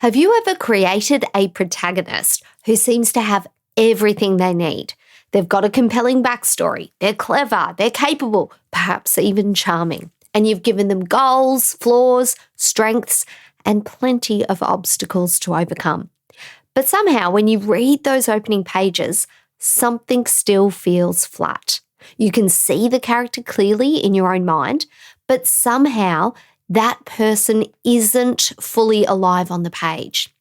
Have you ever created a protagonist who seems to have everything they need? They've got a compelling backstory, they're clever, they're capable, perhaps even charming, and you've given them goals, flaws, strengths, and plenty of obstacles to overcome. But somehow, when you read those opening pages, something still feels flat. You can see the character clearly in your own mind, but somehow that person isn't fully alive on the page.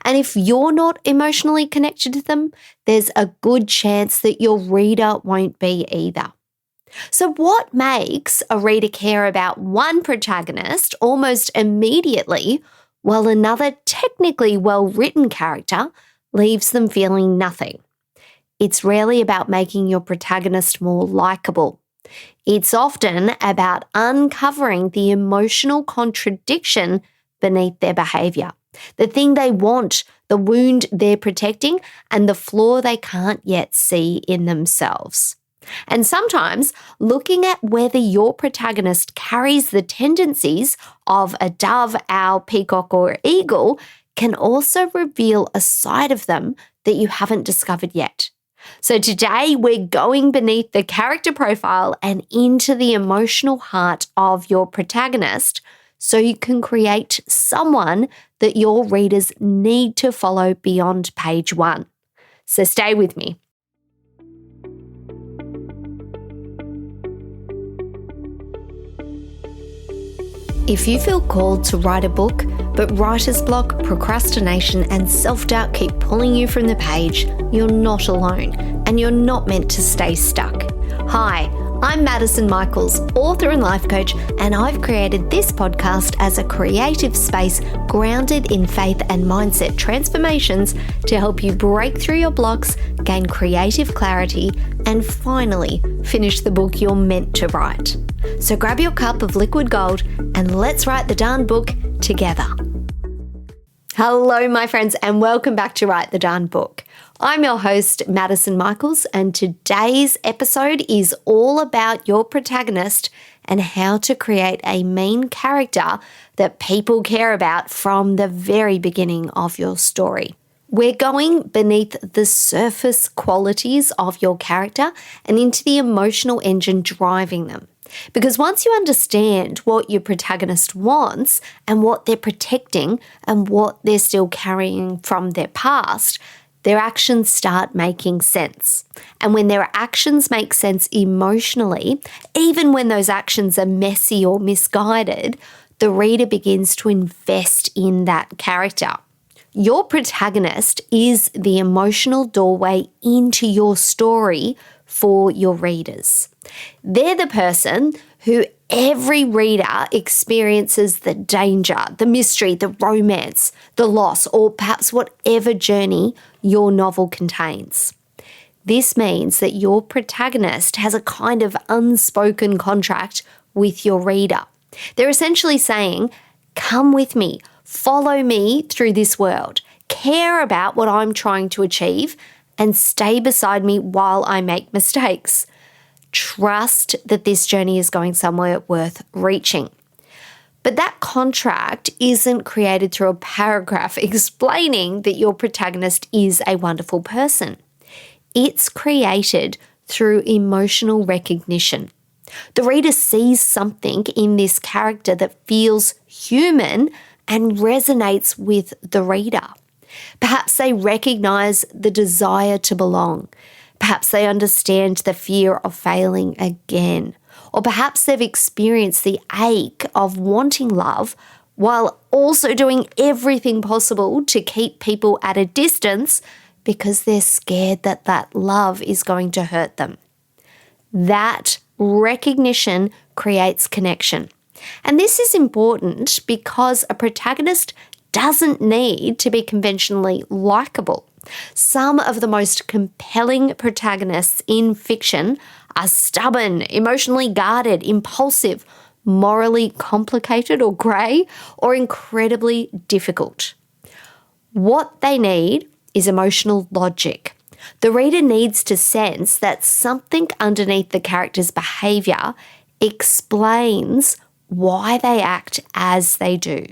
And if you're not emotionally connected to them, there's a good chance that your reader won't be either. So what makes a reader care about one protagonist almost immediately, while another technically well-written character leaves them feeling nothing? It's rarely about making your protagonist more likable. It's often about uncovering the emotional contradiction beneath their behaviour, the thing they want, the wound they're protecting, and the flaw they can't yet see in themselves. And sometimes looking at whether your protagonist carries the tendencies of a dove, owl, peacock, or eagle can also reveal a side of them that you haven't discovered yet. So today we're going beneath the character profile and into the emotional heart of your protagonist so you can create someone that your readers need to follow beyond page one. So stay with me. If you feel called to write a book, but writer's block, procrastination, and self-doubt keep pulling you from the page, you're not alone, and you're not meant to stay stuck. Hi, I'm Maddison, author and life coach, and I've created this podcast as a creative space grounded in faith and mindset transformations to help you break through your blocks, gain creative clarity, and finally finish the book you're meant to write. So grab your cup of liquid gold and let's write the darn book together. Hello, my friends, and welcome back to Write the Darn Book. I'm your host, Maddison Michaels, and today's episode is all about your protagonist and how to create a main character that people care about from the very beginning of your story. We're going beneath the surface qualities of your character and into the emotional engine driving them. Because once you understand what your protagonist wants and what they're protecting and what they're still carrying from their past, their actions start making sense. And when their actions make sense emotionally, even when those actions are messy or misguided, the reader begins to invest in that character. Your protagonist is the emotional doorway into your story for your readers. They're the person who every reader experiences the danger, the mystery, the romance, the loss, or perhaps whatever journey your novel contains. This means that your protagonist has a kind of unspoken contract with your reader. They're essentially saying, come with me, follow me through this world, care about what I'm trying to achieve, and stay beside me while I make mistakes. Trust that this journey is going somewhere worth reaching. But that contract isn't created through a paragraph explaining that your protagonist is a wonderful person. It's created through emotional recognition. The reader sees something in this character that feels human and resonates with the reader. Perhaps they recognize the desire to belong. Perhaps they understand the fear of failing again. Or perhaps they've experienced the ache of wanting love while also doing everything possible to keep people at a distance because they're scared that that love is going to hurt them. That recognition creates connection. And this is important because a protagonist doesn't need to be conventionally likable. Some of the most compelling protagonists in fiction are stubborn, emotionally guarded, impulsive, morally complicated or grey, or incredibly difficult. What they need is emotional logic. The reader needs to sense that something underneath the character's behaviour explains why they act as they do.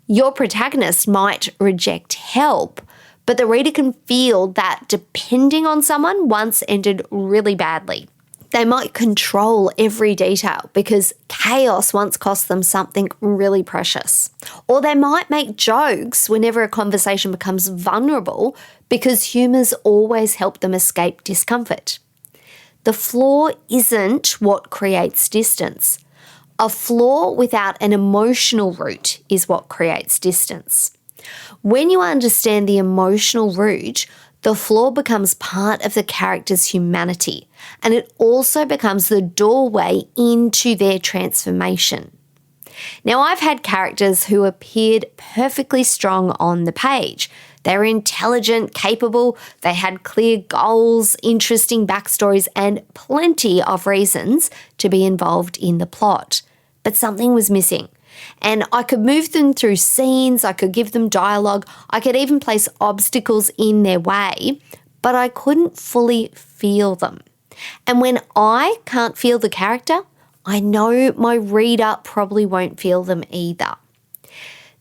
Your protagonist might reject help, but the reader can feel that depending on someone once ended really badly. They might control every detail because chaos once cost them something really precious. Or they might make jokes whenever a conversation becomes vulnerable because humours always help them escape discomfort. The flaw isn't what creates distance. A flaw without an emotional root is what creates distance. When you understand the emotional root, the flaw becomes part of the character's humanity, and it also becomes the doorway into their transformation. Now, I've had characters who appeared perfectly strong on the page. They were intelligent, capable, they had clear goals, interesting backstories, and plenty of reasons to be involved in the plot. But something was missing. And I could move them through scenes, I could give them dialogue, I could even place obstacles in their way, but I couldn't fully feel them. And when I can't feel the character, I know my reader probably won't feel them either.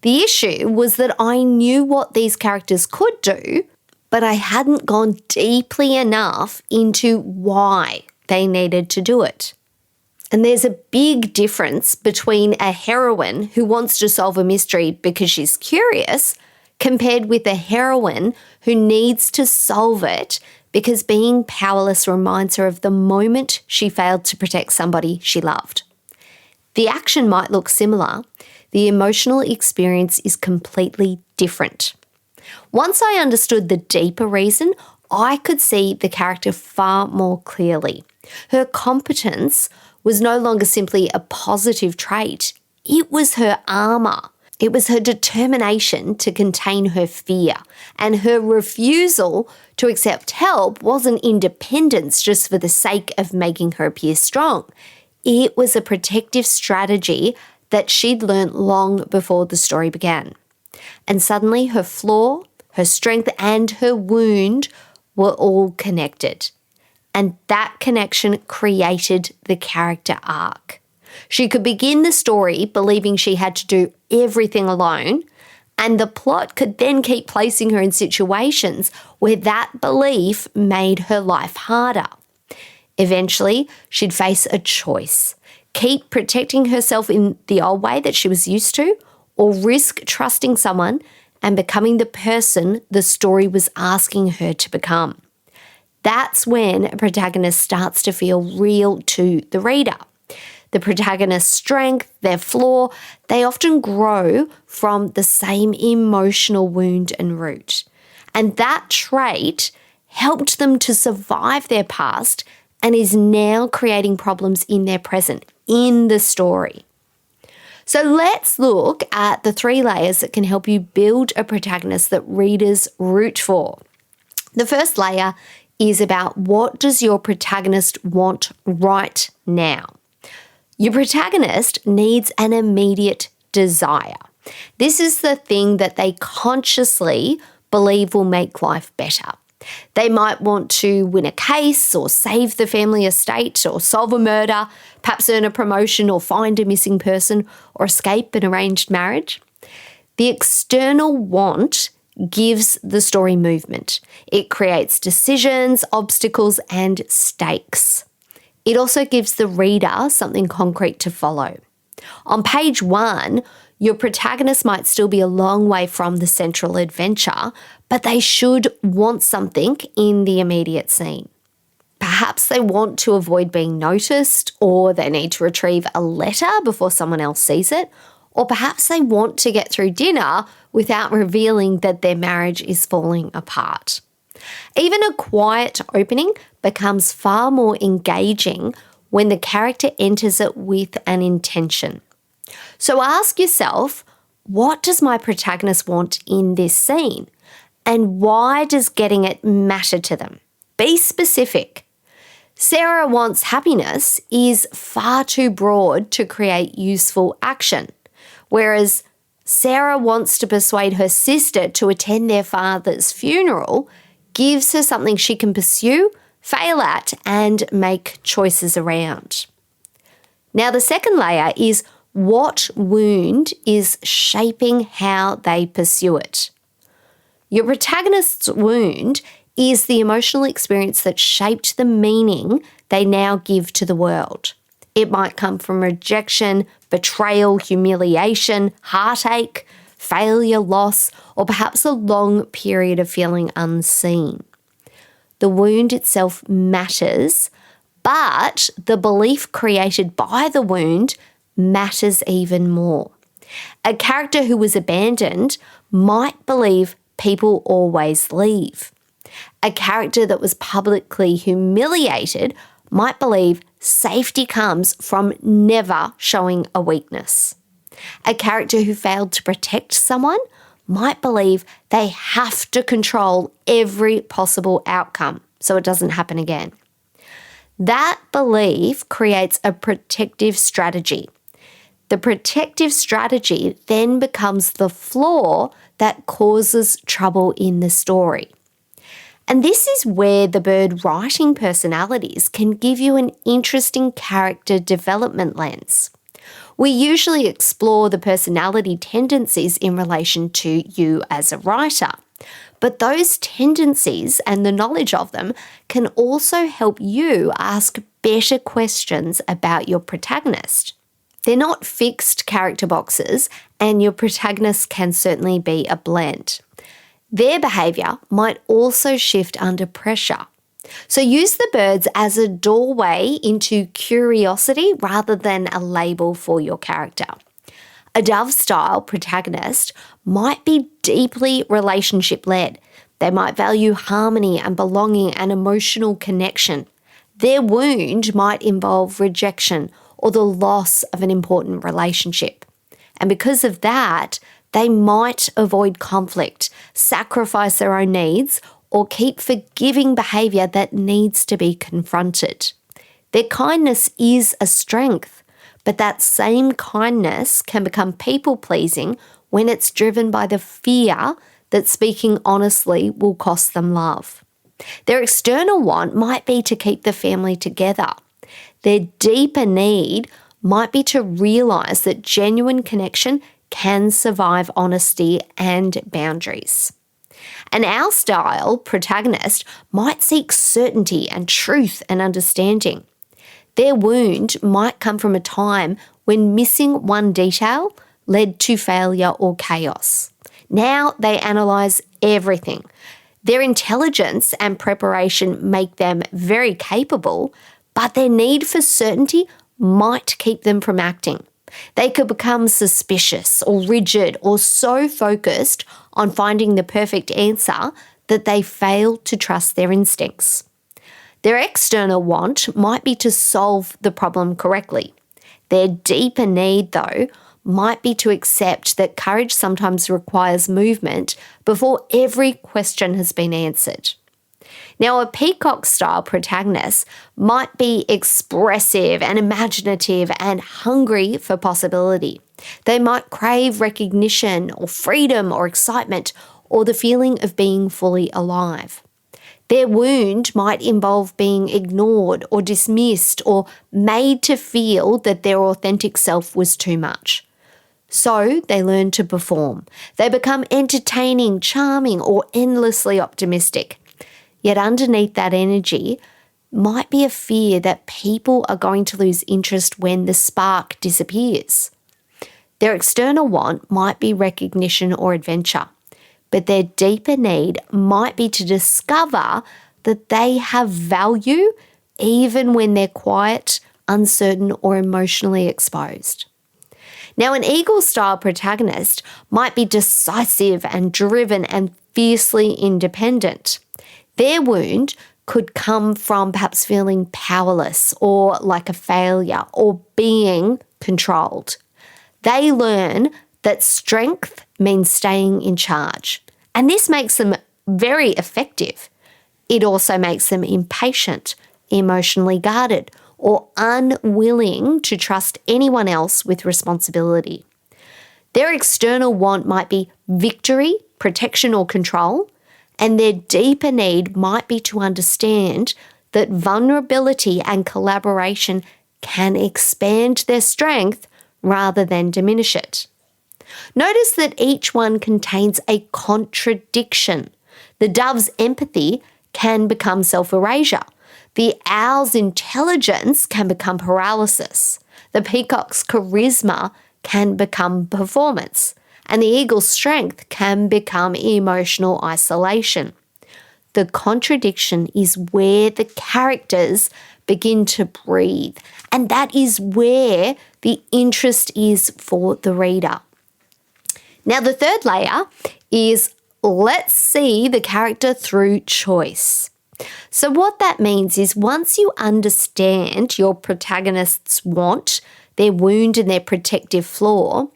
The issue was that I knew what these characters could do, but I hadn't gone deeply enough into why they needed to do it. And there's a big difference between a heroine who wants to solve a mystery because she's curious compared with a heroine who needs to solve it because being powerless reminds her of the moment she failed to protect somebody she loved. The action might look similar. The emotional experience is completely different. Once I understood the deeper reason, I could see the character far more clearly. Her competence was no longer simply a positive trait. It was her armour. It was her determination to contain her fear, and her refusal to accept help wasn't independence just for the sake of making her appear strong. It was a protective strategy that she'd learnt long before the story began. And suddenly her flaw, her strength, and her wound were all connected. And that connection created the character arc. She could begin the story believing she had to do everything alone, and the plot could then keep placing her in situations where that belief made her life harder. Eventually, she'd face a choice: keep protecting herself in the old way that she was used to, or risk trusting someone and becoming the person the story was asking her to become. That's when a protagonist starts to feel real to the reader. The protagonist's strength, their flaw, they often grow from the same emotional wound and root. And that trait helped them to survive their past and is now creating problems in their present, in the story. So let's look at the 3 layers that can help you build a protagonist that readers root for. The first layer is about what does your protagonist want right now. Your protagonist needs an immediate desire. This is the thing that they consciously believe will make life better. They might want to win a case or save the family estate or solve a murder, perhaps earn a promotion or find a missing person or escape an arranged marriage. The external want gives the story movement. It creates decisions, obstacles, and stakes. It also gives the reader something concrete to follow. On page 1, your protagonist might still be a long way from the central adventure, but they should want something in the immediate scene. Perhaps they want to avoid being noticed, or they need to retrieve a letter before someone else sees it, or perhaps they want to get through dinner without revealing that their marriage is falling apart. Even a quiet opening becomes far more engaging when the character enters it with an intention. So ask yourself, what does my protagonist want in this scene? And why does getting it matter to them? Be specific. Sarah wants happiness is far too broad to create useful action, whereas Sarah wants to persuade her sister to attend their father's funeral gives her something she can pursue, fail at, and make choices around. Now, the second layer is What wound is shaping how they pursue it? Your protagonist's wound is the emotional experience that shaped the meaning they now give to the world. It might come from rejection, betrayal, humiliation, heartache, failure, loss, or perhaps a long period of feeling unseen. The wound itself matters, but the belief created by the wound matters even more. A character who was abandoned might believe people always leave. A character that was publicly humiliated might believe safety comes from never showing a weakness. A character who failed to protect someone might believe they have to control every possible outcome so it doesn't happen again. That belief creates a protective strategy. The protective strategy then becomes the flaw that causes trouble in the story. And this is where the bird writing personalities can give you an interesting character development lens. We usually explore the personality tendencies in relation to you as a writer, but those tendencies and the knowledge of them can also help you ask better questions about your protagonist. They're not fixed character boxes, and your protagonist can certainly be a blend. Their behaviour might also shift under pressure. So use the birds as a doorway into curiosity rather than a label for your character. A dove-style protagonist might be deeply relationship-led. They might value harmony and belonging and emotional connection. Their wound might involve rejection or the loss of an important relationship. And because of that, they might avoid conflict, sacrifice their own needs, or keep forgiving behaviour that needs to be confronted. Their kindness is a strength, but that same kindness can become people-pleasing when it's driven by the fear that speaking honestly will cost them love. Their external want might be to keep the family together. Their deeper need might be to realise that genuine connection can survive honesty and boundaries. An our-style protagonist might seek certainty and truth and understanding. Their wound might come from a time when missing one detail led to failure or chaos. Now they analyse everything. Their intelligence and preparation make them very capable, but their need for certainty might keep them from acting. They could become suspicious or rigid or so focused on finding the perfect answer that they fail to trust their instincts. Their external want might be to solve the problem correctly. Their deeper need, though, might be to accept that courage sometimes requires movement before every question has been answered. Now, a peacock-style protagonist might be expressive and imaginative and hungry for possibility. They might crave recognition or freedom or excitement or the feeling of being fully alive. Their wound might involve being ignored or dismissed or made to feel that their authentic self was too much. So they learn to perform. They become entertaining, charming, or endlessly optimistic. Yet underneath that energy might be a fear that people are going to lose interest when the spark disappears. Their external want might be recognition or adventure, but their deeper need might be to discover that they have value even when they're quiet, uncertain, or emotionally exposed. Now, an eagle-style protagonist might be decisive and driven and fiercely independent. Their wound could come from perhaps feeling powerless or like a failure or being controlled. They learn that strength means staying in charge, and this makes them very effective. It also makes them impatient, emotionally guarded, or unwilling to trust anyone else with responsibility. Their external want might be victory, protection, or control, and their deeper need might be to understand that vulnerability and collaboration can expand their strength rather than diminish it. Notice that each one contains a contradiction. The dove's empathy can become self-erasure. The owl's intelligence can become paralysis. The peacock's charisma can become performance. And the eagle's strength can become emotional isolation. The contradiction is where the characters begin to breathe. And that is where the interest is for the reader. Now, the third layer is let's see the character through choice. So what that means is once you understand your protagonist's want, their wound and their protective flaw,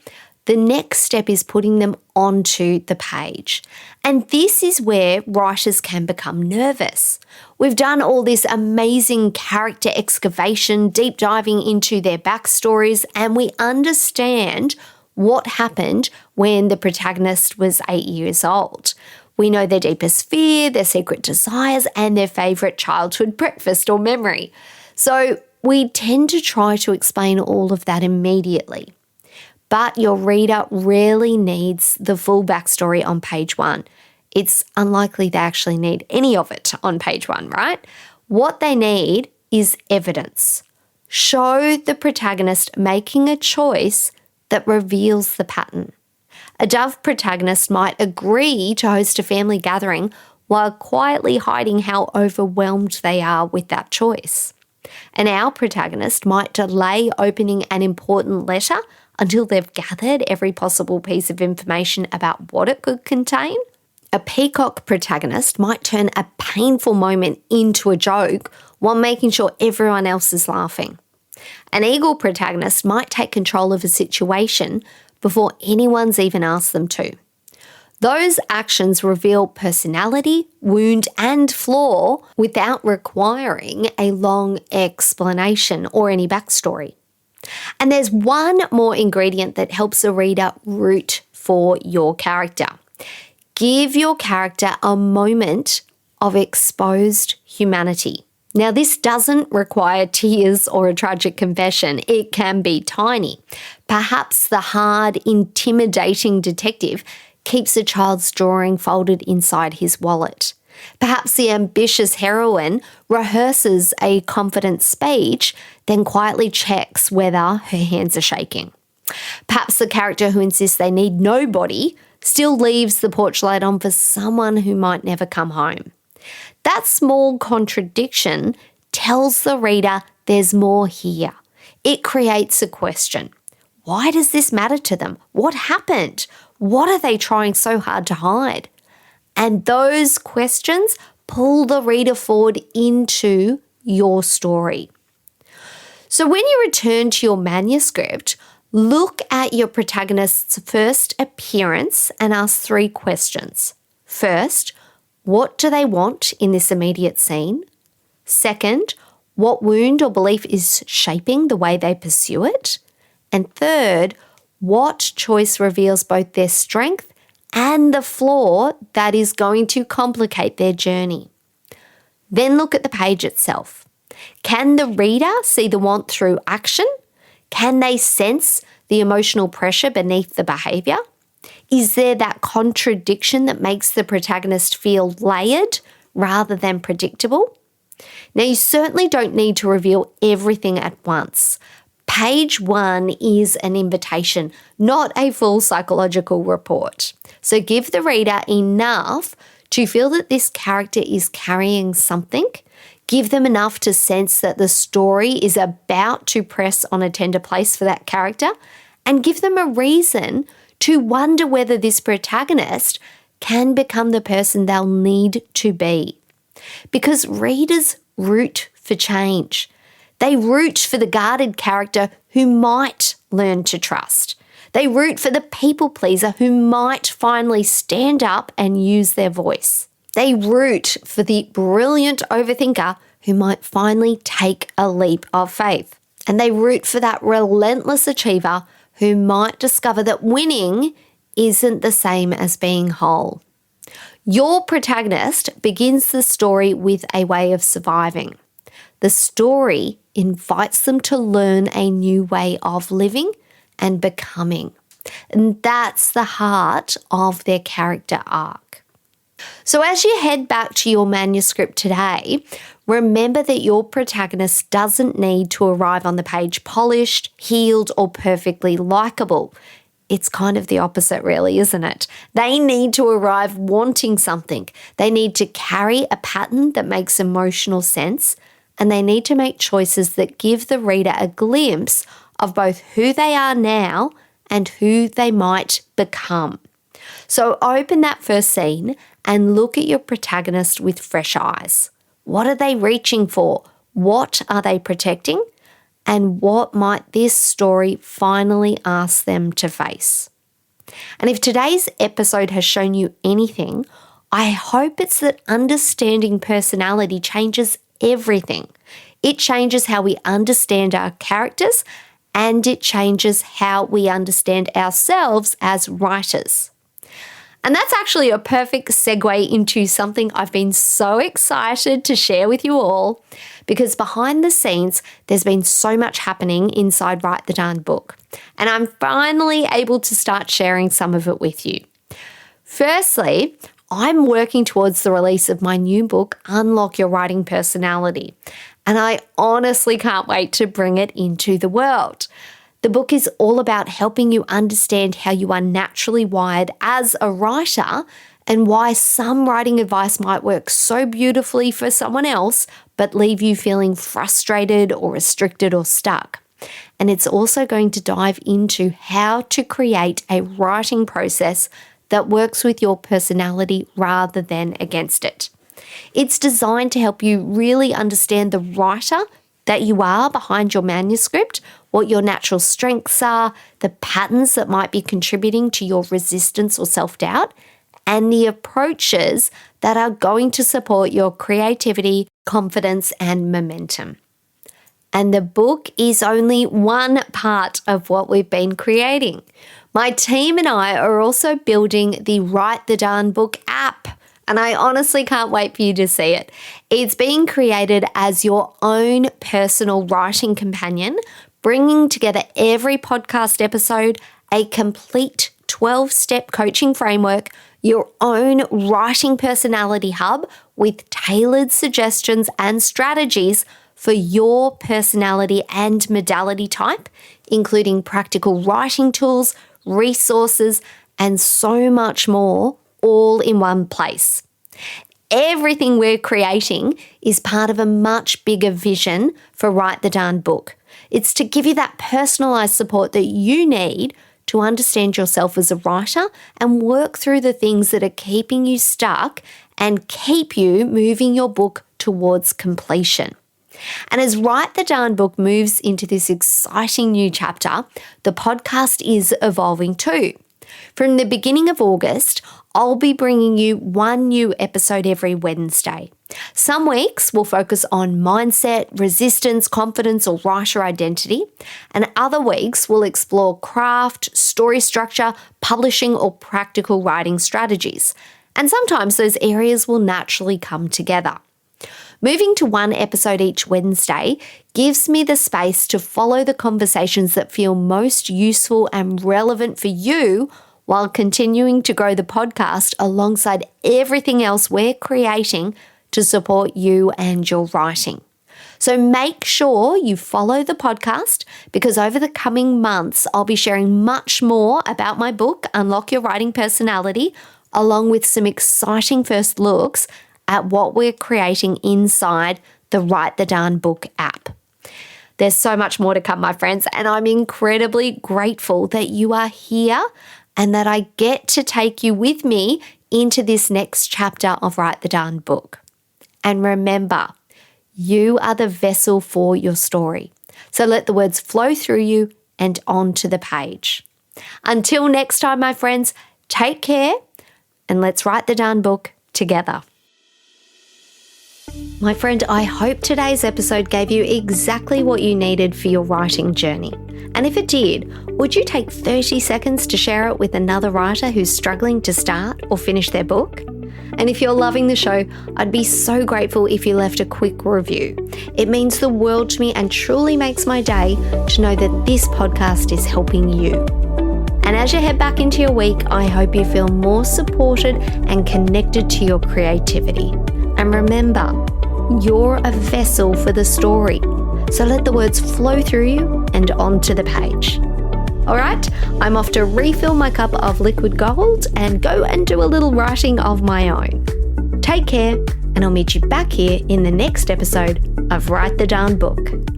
the next step is putting them onto the page. And this is where writers can become nervous. We've done all this amazing character excavation, deep diving into their backstories, and we understand what happened when the protagonist was 8 years old. We know their deepest fear, their secret desires, and their favourite childhood breakfast or memory. So we tend to try to explain all of that immediately. But your reader rarely needs the full backstory on page 1. It's unlikely they actually need any of it on page 1, right? What they need is evidence. Show the protagonist making a choice that reveals the pattern. A dove protagonist might agree to host a family gathering while quietly hiding how overwhelmed they are with that choice. An owl protagonist might delay opening an important letter until they've gathered every possible piece of information about what it could contain. A peacock protagonist might turn a painful moment into a joke while making sure everyone else is laughing. An eagle protagonist might take control of a situation before anyone's even asked them to. Those actions reveal personality, wound, and flaw without requiring a long explanation or any backstory. And there's one more ingredient that helps a reader root for your character. Give your character a moment of exposed humanity. Now, this doesn't require tears or a tragic confession. It can be tiny. Perhaps the hard, intimidating detective keeps a child's drawing folded inside his wallet. Perhaps the ambitious heroine rehearses a confident speech, then quietly checks whether her hands are shaking. Perhaps the character who insists they need nobody still leaves the porch light on for someone who might never come home. That small contradiction tells the reader there's more here. It creates a question. Why does this matter to them? What happened? What are they trying so hard to hide? And those questions pull the reader forward into your story. So when you return to your manuscript, look at your protagonist's first appearance and ask 3 questions. First, what do they want in this immediate scene? Second, what wound or belief is shaping the way they pursue it? And third, what choice reveals both their strength and the flaw that is going to complicate their journey? Then look at the page itself. Can the reader see the want through action? Can they sense the emotional pressure beneath the behaviour? Is there that contradiction that makes the protagonist feel layered rather than predictable? Now, you certainly don't need to reveal everything at once. Page 1 is an invitation, not a full psychological report. So give the reader enough to feel that this character is carrying something. Give them enough to sense that the story is about to press on a tender place for that character, and give them a reason to wonder whether this protagonist can become the person they'll need to be. Because readers root for change. They root for the guarded character who might learn to trust. They root for the people pleaser who might finally stand up and use their voice. They root for the brilliant overthinker who might finally take a leap of faith. And they root for that relentless achiever who might discover that winning isn't the same as being whole. Your protagonist begins the story with a way of surviving. The story invites them to learn a new way of living and becoming. And that's the heart of their character arc. So as you head back to your manuscript today, remember that your protagonist doesn't need to arrive on the page polished, healed, or perfectly likable. It's kind of the opposite, really, isn't it? They need to arrive wanting something. They need to carry a pattern that makes emotional sense, and they need to make choices that give the reader a glimpse of both who they are now and who they might become. So open that first scene and look at your protagonist with fresh eyes. What are they reaching for? What are they protecting? And what might this story finally ask them to face? And if today's episode has shown you anything, I hope it's that understanding personality changes everything. It changes how we understand our characters, and it changes how we understand ourselves as writers. And that's actually a perfect segue into something I've been so excited to share with you all, because behind the scenes, there's been so much happening inside Write the Darn Book, and I'm finally able to start sharing some of it with you. Firstly, I'm working towards the release of my new book, Unlock Your Writing Personality, and I honestly can't wait to bring it into the world. The book is all about helping you understand how you are naturally wired as a writer and why some writing advice might work so beautifully for someone else but leave you feeling frustrated or restricted or stuck. And it's also going to dive into how to create a writing process that works with your personality rather than against it. It's designed to help you really understand the writer that you are behind your manuscript, what your natural strengths are, the patterns that might be contributing to your resistance or self-doubt, and the approaches that are going to support your creativity, confidence, and momentum. And the book is only one part of what we've been creating. My team and I are also building the Write the Darn Book app, and I honestly can't wait for you to see it. It's being created as your own personal writing companion, bringing together every podcast episode, a complete 12-step coaching framework, your own writing personality hub with tailored suggestions and strategies for your personality and modality type, including practical writing tools, resources, and so much more, all in one place. Everything we're creating is part of a much bigger vision for Write the Darn Book. It's to give you that personalised support that you need to understand yourself as a writer and work through the things that are keeping you stuck and keep you moving your book towards completion. And as Write the Darn Book moves into this exciting new chapter, the podcast is evolving too. From the beginning of August, I'll be bringing you one new episode every Wednesday. Some weeks will focus on mindset, resistance, confidence, or writer identity, and other weeks will explore craft, story structure, publishing, or practical writing strategies. And sometimes those areas will naturally come together. Moving to one episode each Wednesday gives me the space to follow the conversations that feel most useful and relevant for you, while continuing to grow the podcast alongside everything else we're creating to support you and your writing. So make sure you follow the podcast, because over the coming months, I'll be sharing much more about my book, Unlock Your Writing Personality, along with some exciting first looks at what we're creating inside the Write the Darn Book app. There's so much more to come, my friends, and I'm incredibly grateful that you are here and that I get to take you with me into this next chapter of Write the Darn Book. And remember, you are the vessel for your story. So let the words flow through you and onto the page. Until next time, my friends, take care and let's write the darn book together. My friend, I hope today's episode gave you exactly what you needed for your writing journey. And if it did, would you take 30 seconds to share it with another writer who's struggling to start or finish their book? And if you're loving the show, I'd be so grateful if you left a quick review. It means the world to me and truly makes my day to know that this podcast is helping you. And as you head back into your week, I hope you feel more supported and connected to your creativity. And remember, you're a vessel for the story. So let the words flow through you and onto the page. All right, I'm off to refill my cup of liquid gold and go and do a little writing of my own. Take care, and I'll meet you back here in the next episode of Write the Darn Book.